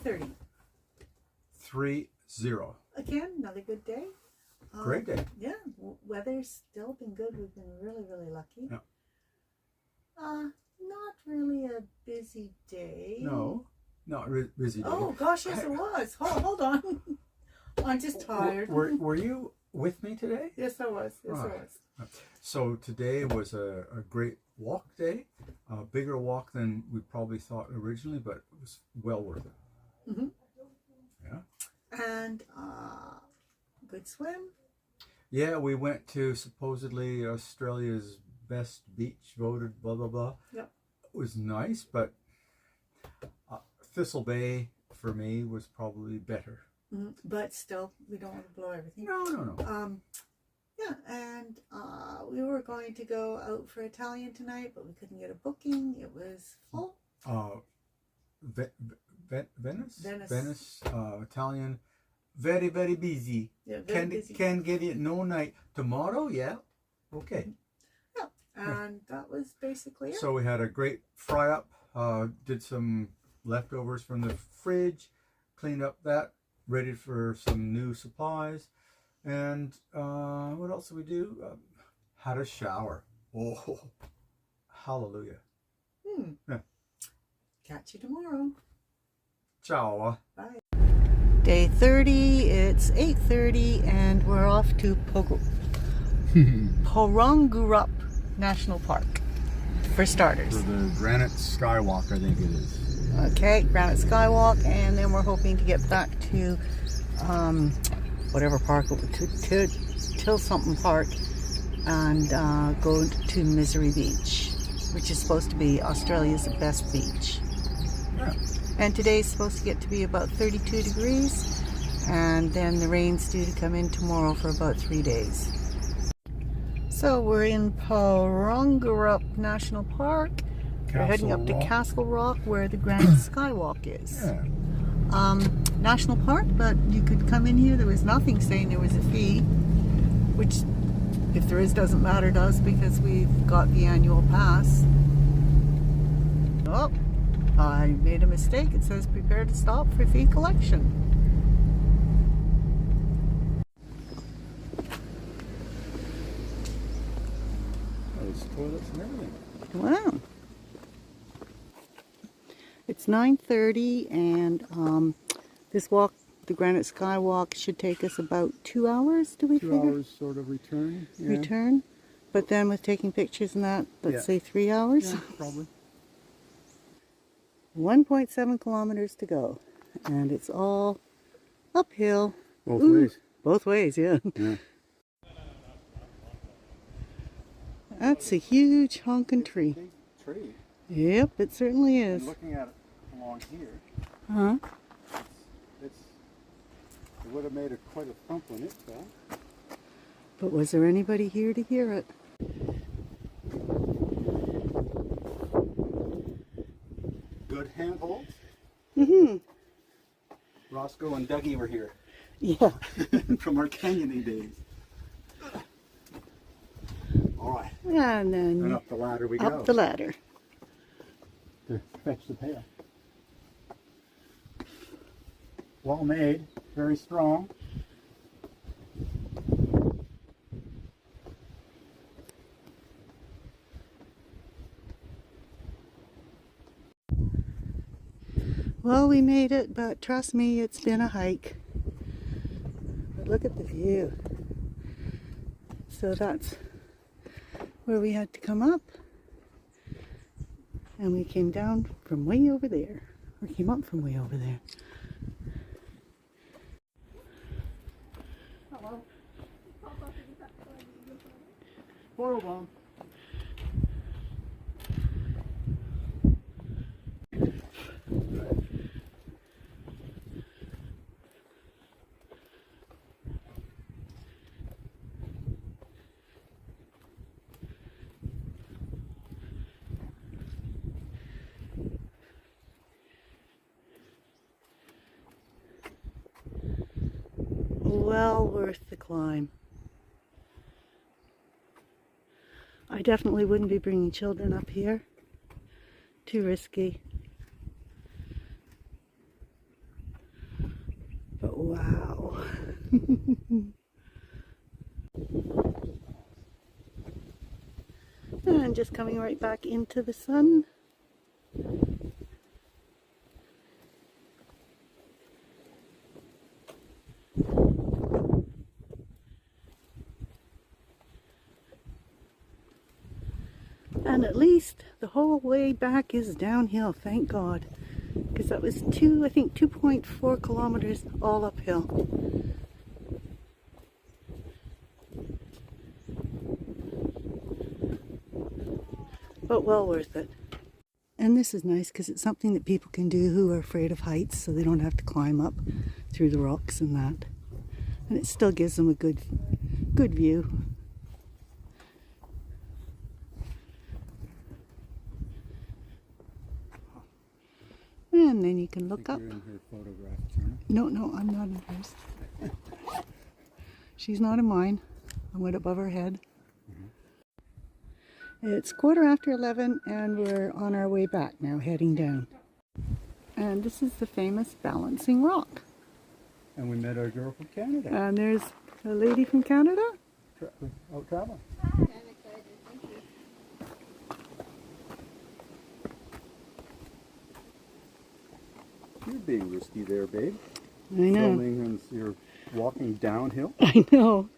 8:30. 3-0. Again, another good day. Great day. Yeah, weather's still been good. We've been really, really lucky. Yeah. Not really a busy day. No, not busy day. Oh gosh, yes it was. Hold on. I'm just tired. Were you with me today? Yes, I was. Yes, I was. So today was a great walk day. A bigger walk than we probably thought originally, but it was well worth it. Mm-hmm. Yeah. And good swim. Yeah, we went to supposedly Australia's best beach, voted blah blah blah. Yep. It was nice, but Thistle Bay for me was probably better. Mm-hmm. But still, we don't want to blow everything. No. Yeah, and we were going to go out for Italian tonight, but we couldn't get a booking. It was full. Venice, Italian, very very busy. Yeah, very busy. Can get it no night. Tomorrow, yeah, okay. Yeah, and that was basically it. So we had a great fry up. Did some leftovers from the fridge, cleaned up that, ready for some new supplies. And what else did we do? Had a shower. Oh, hallelujah. Yeah. Catch you tomorrow. Ciao. Bye. Day 30, it's 8:30, and we're off to Porongurup National Park, for starters. For the Granite Skywalk, I think it is. Okay, Granite Skywalk, and then we're hoping to get back to whatever park, till something park, and go to Misery Beach, which is supposed to be Australia's best beach. Yeah. And today's supposed to get to be about 32 degrees, and then the rain's due to come in tomorrow for about 3 days. So we're in Porongurup National Park. We're heading up to Castle Rock, where the Granite Skywalk is. Yeah. National park, but you could come in here. There was nothing saying there was a fee, which, if there is, doesn't matter to us because we've got the annual pass. Oh, I made a mistake. It says prepare to stop for fee collection. There's toilets and everything. Wow. It's 9:30, and this walk, the Granite Skywalk, should take us about 2 hours, do we figure? 2 hours sort of return. Yeah. Return? But then with taking pictures and that, let's say 3 hours? Yeah, probably. 1.7 kilometers to go, and it's all uphill. Both ways. Both ways, yeah. Yeah. That's a huge honking tree. Big tree. Yep, it certainly is. And looking at it along here, Uh-huh. it would have made quite a thump when it fell. But was there anybody here to hear it? Good handholds. Mm-hmm. Roscoe and Dougie were here Yeah. from our canyoning days. All right. And then And up the ladder we go. up the ladder. To fetch the pail. Well made, very strong. Well, we made it, but trust me, it's been a hike. But look at the view. So that's where we had to come up. And we came down from way over there. Or came up from way over there. Hello. Foil bomb. Well worth the climb. I definitely wouldn't be bringing children up here. Too risky. Wow. And just coming right back into the sun. And at least the whole way back is downhill, thank God. Because that was I think 2.4 kilometers all uphill. But well worth it. And this is nice because it's something that people can do who are afraid of heights, so they don't have to climb up through the rocks and that. And it still gives them a good view. And then you can look up. You're in her photograph, Turner. No, I'm not in hers. She's not in mine. I went above her head. It's 11:15 and we're on our way back now, heading down. And this is the famous Balancing Rock. And we met our girl from Canada. And there's a lady from Canada. Out traveling. You're being risky there, babe. I know. Filming as you're walking downhill. I know.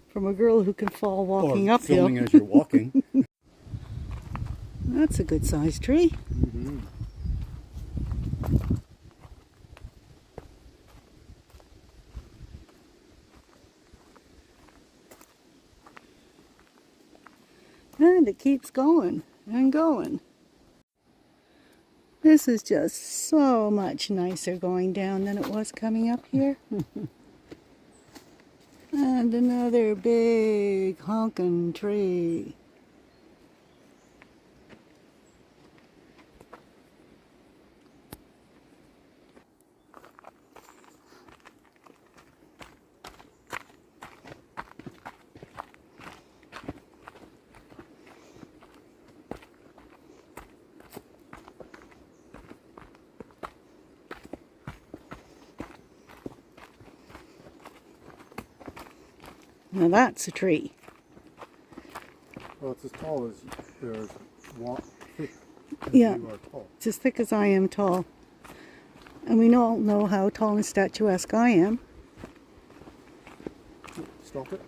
From a girl who can fall walking or uphill. filming as you're walking. That's a good sized tree. Mm-hmm. And it keeps going and going. This is just so much nicer going down than it was coming up here. And another big honking tree. Now that's a tree. Well, it's as tall as there's thick as Yeah. you are tall. It's as thick as I am tall. And we all know how tall and statuesque I am. Stop it.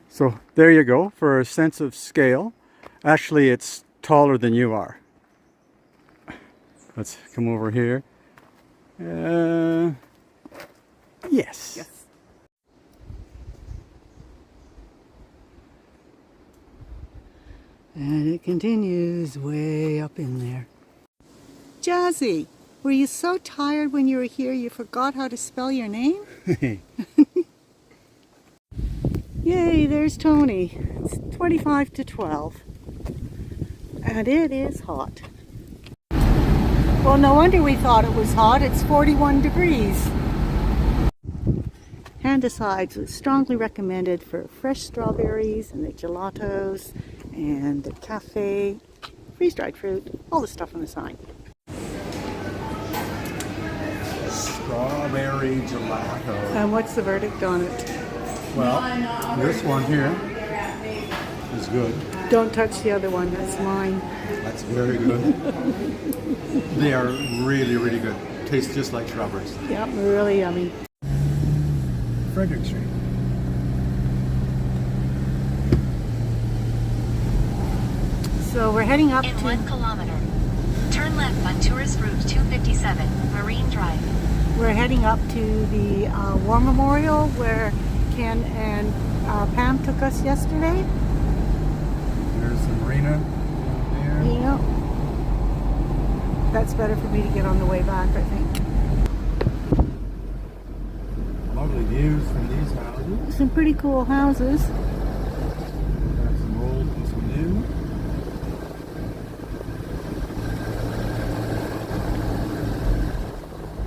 So there you go, for a sense of scale. Actually, it's taller than you are. Let's come over here. Yes. Yes. And it continues way up in there. Jazzy, were you so tired when you were here you forgot how to spell your name? Yay, there's Tony. It's 25 to 12. And it is hot. Well, no wonder we thought it was hot. It's 41 degrees. Handicides was strongly recommended for fresh strawberries and the gelatos and the cafe, freeze-dried fruit, all the stuff on the sign. Strawberry gelato. And what's the verdict on it? Well, this one here is good. Don't touch the other one, that's mine. That's very good. They are really, really good. Tastes just like strawberries. Yep, really yummy. Frederick Street. So we're heading up In to... 1 kilometer. Turn left on tourist route 257, Marine Drive. We're heading up to the War Memorial where Ken and Pam took us yesterday. There's the marina there. You know, that's better for me to get on the way back, I think. Lovely views from these houses. Some pretty cool houses. Got some old and some new.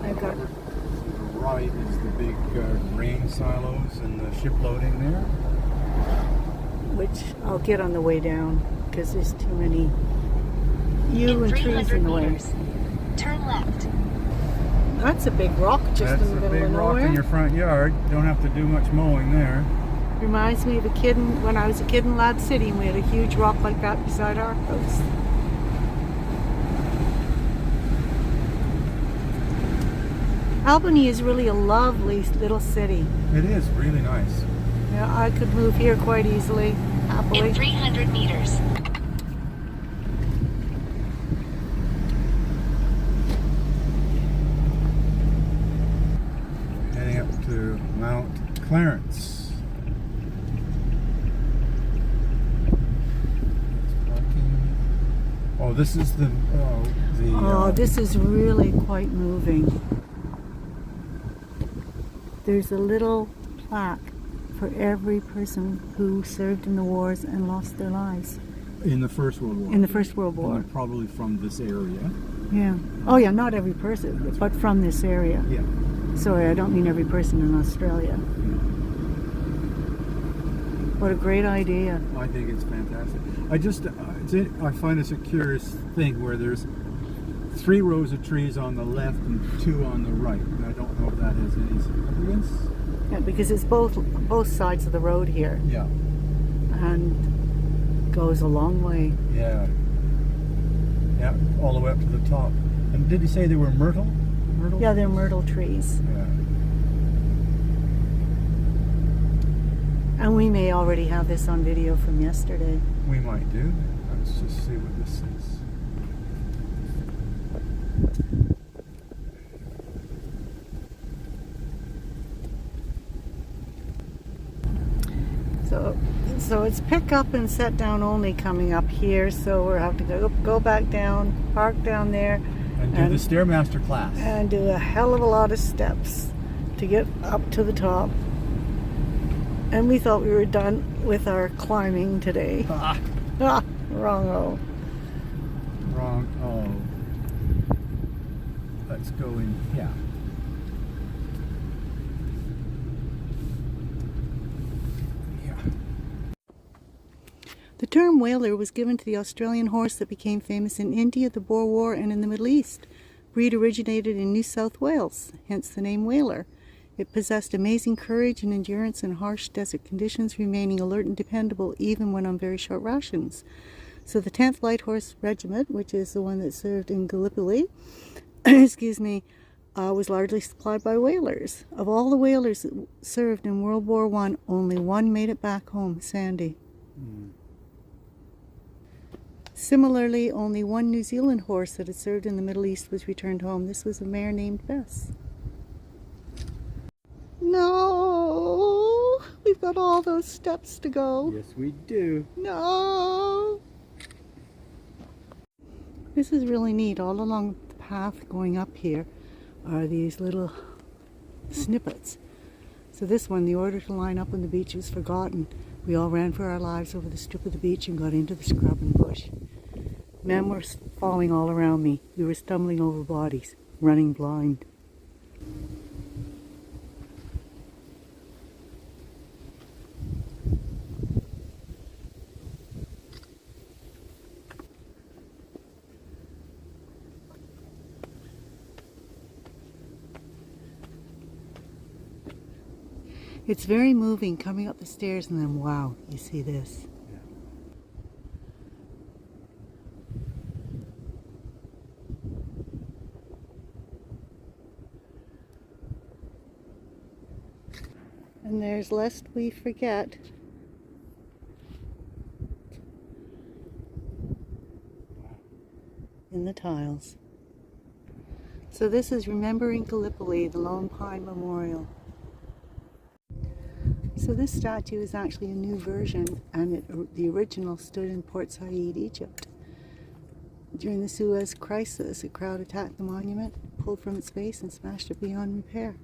I've got... To the right is the big grain silos and the ship loading there. which I'll get on the way down because there's too many In and trees 300 in the way. meters, turn left. That's a big rock just in the middle of That's a big rock nowhere. in your front yard. Don't have to do much mowing there. Reminds me of when I was a kid in Lad City, and we had a huge rock like that beside our house. Albany is really a lovely little city. It is really nice. Yeah, I could move here quite easily, happily. In 300 meters. Heading up to Mount Clarence. Oh, this is the This is really quite moving. There's a little plaque for every person who served in the wars and lost their lives. in the First World War. In the First World War. And they're probably from this area. Yeah. Oh yeah, not every person, but from this area. Yeah. Sorry, I don't mean every person in Australia. What a great idea. I think it's fantastic. I find this a curious thing where there's 3 rows of trees on the left and 2 on the right. And I don't know if that has any significance. Yeah, because it's both sides of the road here. Yeah. And goes a long way. Yeah. Yeah, all the way up to the top. And did he say they were myrtle? Myrtle? Yeah, they're myrtle trees. Yeah. And we may already have this on video from yesterday. We might do. Let's just see what this is. So it's pick up and set down only coming up here, so we'll have to go back down, park down there, And do the Stairmaster class. and do a hell of a lot of steps to get up to the top. And we thought we were done with our climbing today. Wrong-o. Wrong. Oh. Let's go in. Yeah. The term whaler was given to the Australian horse that became famous in India, the Boer War, and in the Middle East. Breed originated in New South Wales, hence the name whaler. It possessed amazing courage and endurance in harsh desert conditions, remaining alert and dependable even when on very short rations. So the 10th Light Horse Regiment, which is the one that served in Gallipoli, excuse me, was largely supplied by whalers. Of all the whalers that served in World War I, only one made it back home, Sandy. Similarly, only one New Zealand horse that had served in the Middle East was returned home. This was a mare named Bess. No! We've got all those steps to go. Yes, we do. No! This is really neat. All along the path going up here are these little snippets. So this one, the order to line up on the beach was forgotten. We all ran for our lives over the strip of the beach and got into the scrub and bush. Men were falling all around me. We were stumbling over bodies, running blind. It's very moving coming up the stairs, and then wow, you see this. And there's Lest We Forget. In the tiles. So this is Remembering Gallipoli, the Lone Pine Memorial. So this statue is actually a new version, and the original stood in Port Said, Egypt. During the Suez Crisis, a crowd attacked the monument, pulled from its base, and smashed it beyond repair.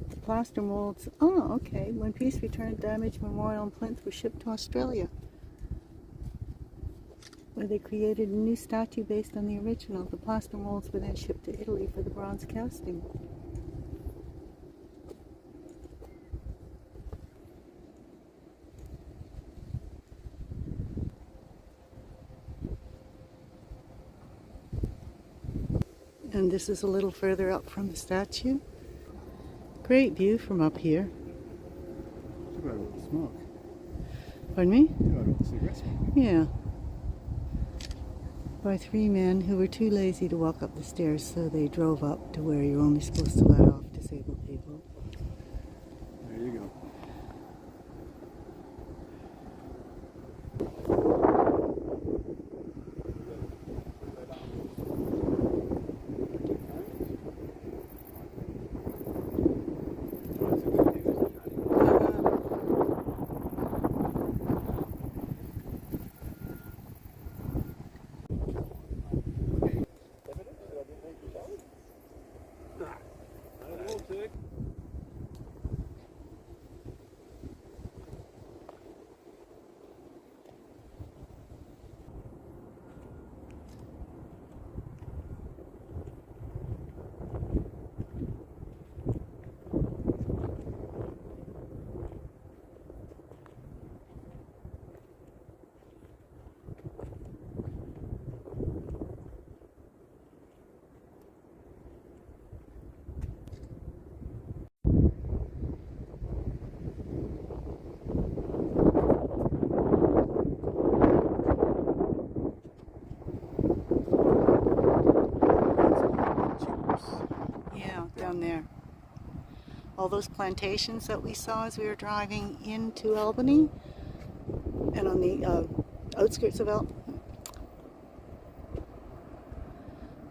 The plaster molds, oh okay, when peace returned, damaged memorial and plinth were shipped to Australia, where they created a new statue based on the original. The plaster molds were then shipped to Italy for the bronze casting. And this is a little further up from the statue. Great view from up here. Too bad about the smoke. Pardon me? Too bad about the cigarette smoke. Yeah. By 3 men who were too lazy to walk up the stairs, so they drove up to where you're only supposed to let off disabled people. There you go. Yeah, down there. All those plantations that we saw as we were driving into Albany and on the outskirts of Albany.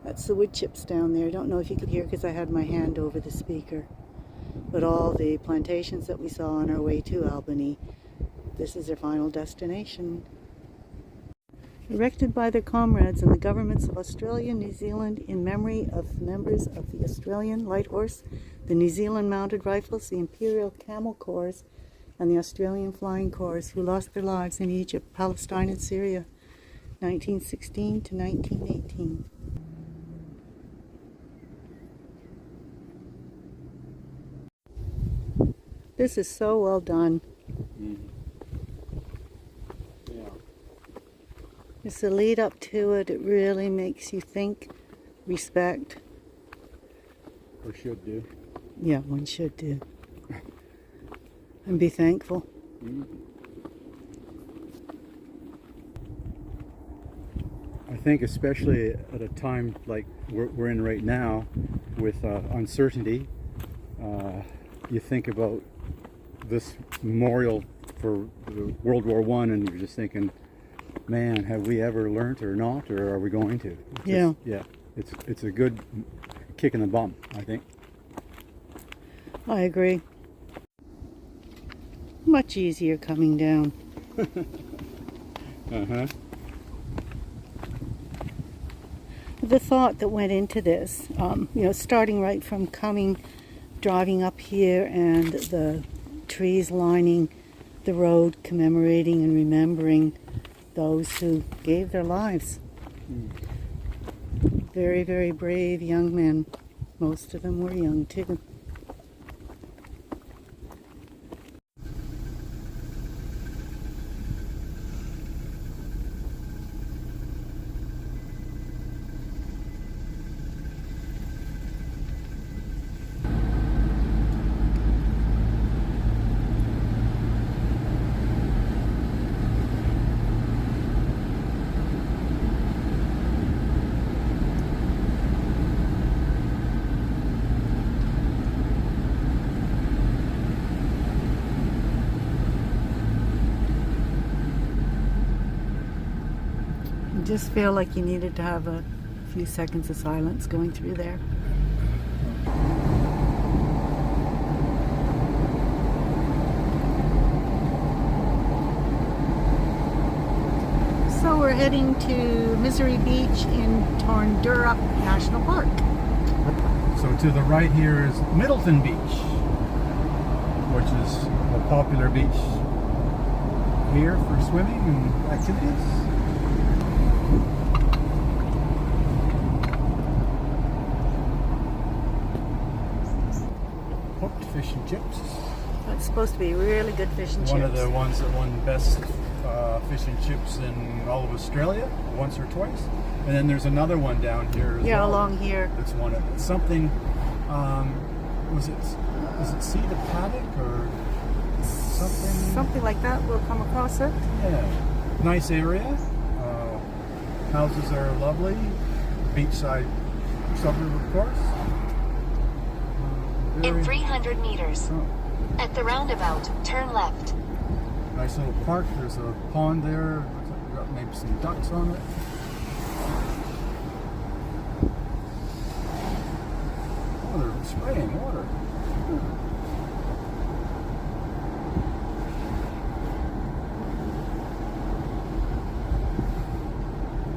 That's the wood chips down there. I don't know if you could hear because I had my hand over the speaker. But all the plantations that we saw on our way to Albany, this is their final destination. Erected by their comrades and the governments of Australia and New Zealand in memory of members of the Australian Light Horse, the New Zealand Mounted Rifles, the Imperial Camel Corps, and the Australian Flying Corps who lost their lives in Egypt, Palestine, and Syria, 1916 to 1918. This is so well done. It's the lead up to it. It really makes you think, respect. Or should do. Yeah, one should do. And be thankful. I think especially at a time like we're in right now with uncertainty, you think about this memorial for World War I and you're just thinking, man, have we ever learned or not, or are we going to? Yeah. Yeah, it's a good kick in the bum, I think. I agree. Much easier coming down. Uh-huh. The thought that went into this, starting right from driving up here and the trees lining the road, commemorating and remembering those who gave their lives. Very, very brave young men. Most of them were young too. Just feel like you needed to have a few seconds of silence going through there. So we're heading to Misery Beach in Torndurup National Park. So to the right here is Middleton Beach, which is a popular beach here for swimming and activities. Fish and chips. It's supposed to be really good fish and chips. One of the ones that won best fish and chips in all of Australia once or twice. And then there's another one down here as Yeah, well. along here. It's one of something. Was it Sea to Paddock or something? Something like that. We'll come across it. Yeah, nice area. Houses are lovely. Beachside suburb, of course. In 300 meters. Oh, At the roundabout, turn left. nice little park. There's a pond there. Looks like we've got maybe some ducks on it. Oh, they're spraying water.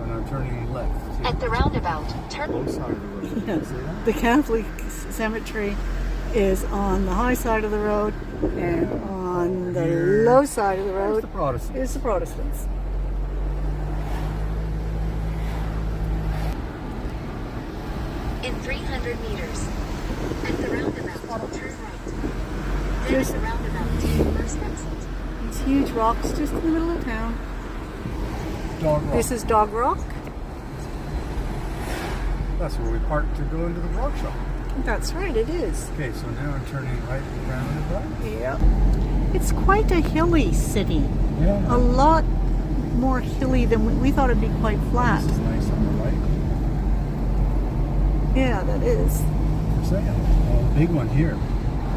And I'm turning left. At the roundabout, turn. Both sides of the road. Yes. See that? The Catholic cemetery is on the high side of the road, and on the Here. low side of the There's road the Protestant. is the Protestants. In 300 meters. At the roundabout, turn right. There's Just the roundabout, take the first exit. these huge rocks just in the middle of town. Dog Rock. This is Dog Rock. That's where we parked to go into the rock shop. That's right, it is. Okay, so now I'm turning right around the back. Yeah. It's quite a hilly city. Yeah. A lot more hilly than we thought it'd be quite flat. This is nice on the right. Yeah, that is. For sale. Oh, the big one here.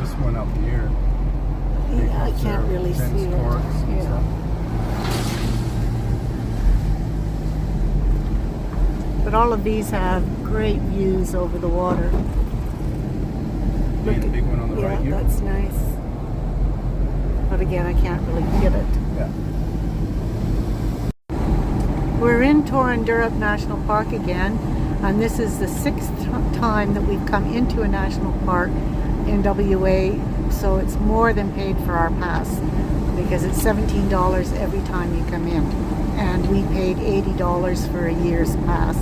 This one up here. Yeah, I Because can't they're really tennis see it. courts and Yeah. stuff. But all of these have great views over the water. And the big one on the Yeah, right here. that's nice. But again, I can't really get it. Yeah. We're in Torrendurrup National Park again, and this is the 6th time that we've come into a national park in WA, so it's more than paid for our pass because it's $17 every time you come in, and we paid $80 for a year's pass.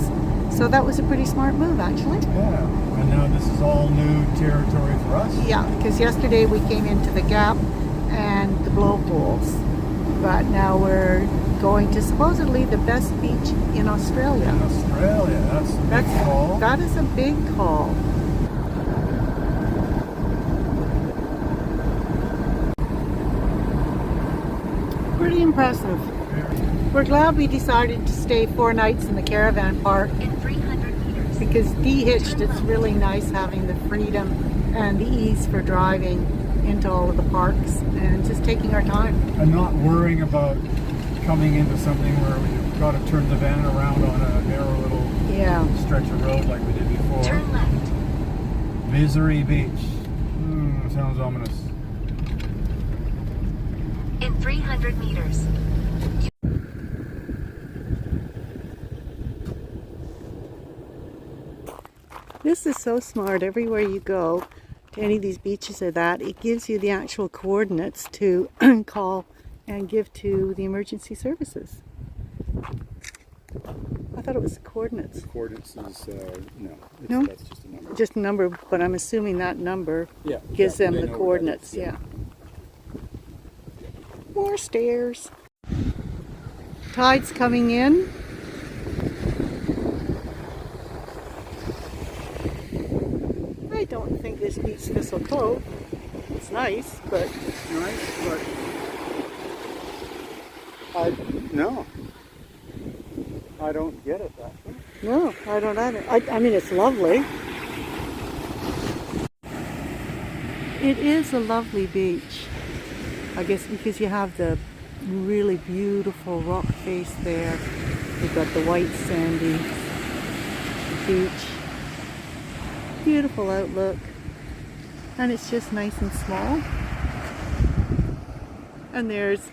So that was a pretty smart move, actually. Yeah. And now this is all new territory for us. Yeah, because yesterday we came into the Gap and the blowholes, but now we're going to supposedly the best beach in Australia. In Australia, that's a big call. That is a big call. Pretty impressive. We're glad we decided to stay 4 nights in the caravan park In 300 meters. because de-hitched, it's really nice having the freedom and the ease for driving into all of the parks and just taking our time. And not worrying about coming into something where we've got to turn the van around on a narrow little Yeah. stretch of road like we did before. Turn left. Misery Beach. Sounds ominous. In 300 meters. This is so smart. Everywhere you go to any of these beaches or that, it gives you the actual coordinates to call and give to the emergency services. I thought it was the coordinates. Coordinates is, no. No? That's just a number. Just a number, but I'm assuming that number Yeah. gives yeah, them they the know what that coordinates. is, Yeah. More stairs. Tide's coming in. I don't think this beats Thistle Cove. It's nice, but Nice, but no. I don't get it that way. no, I don't either. I mean, it's lovely. It is a lovely beach. I guess because you have the really beautiful rock face there. You've got the white sandy beach. Beautiful outlook. And it's just nice and small. And there's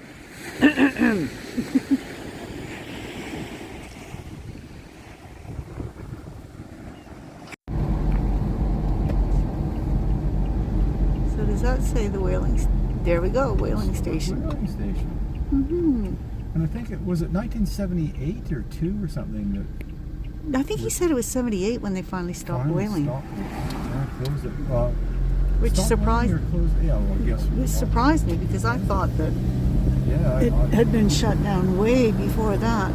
So does that say the whaling? There we go, whaling station. Whaling station. Hmm. And I think it was 1978 or 2 or something that I think he said it was 78 when they finally stopped finally whaling. stopped it. Yeah, closed it. Which stopped surprised whaling or closed, yeah, well, I guess. It surprised me because I thought that Yeah, It had been shut down way before that.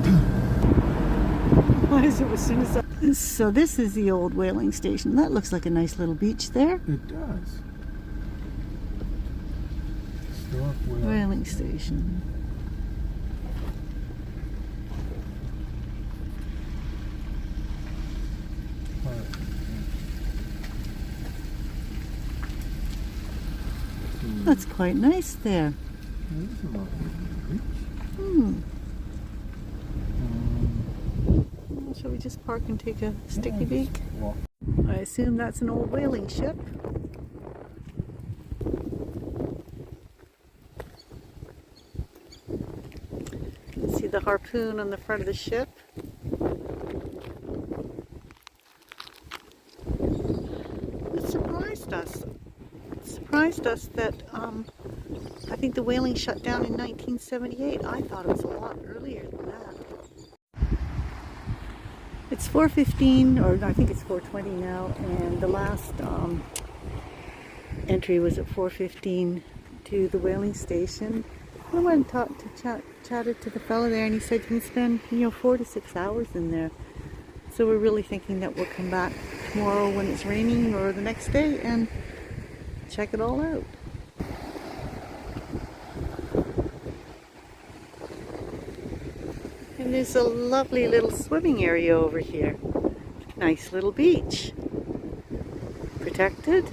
Why is it as soon as that? So this is the old whaling station. That looks like a nice little beach there. It does. Historic Whaling station. That's quite nice there. Shall we just park and take a sticky beak? I assume that's an old whaling ship. You can see the harpoon on the front of the ship. It surprised us. It surprised us that I think the whaling shut down in 1978. I thought it was a lot earlier than that. It's 4:15, or I think it's 4:20 now, and the last entry was at 4:15 to the whaling station. I went and talked to chatted to the fellow there, and he said you can spend 4 to 6 hours in there. So we're really thinking that we'll come back tomorrow when it's raining, or the next day, and check it all out. And there's a lovely little swimming area over here. Nice little beach. Protected.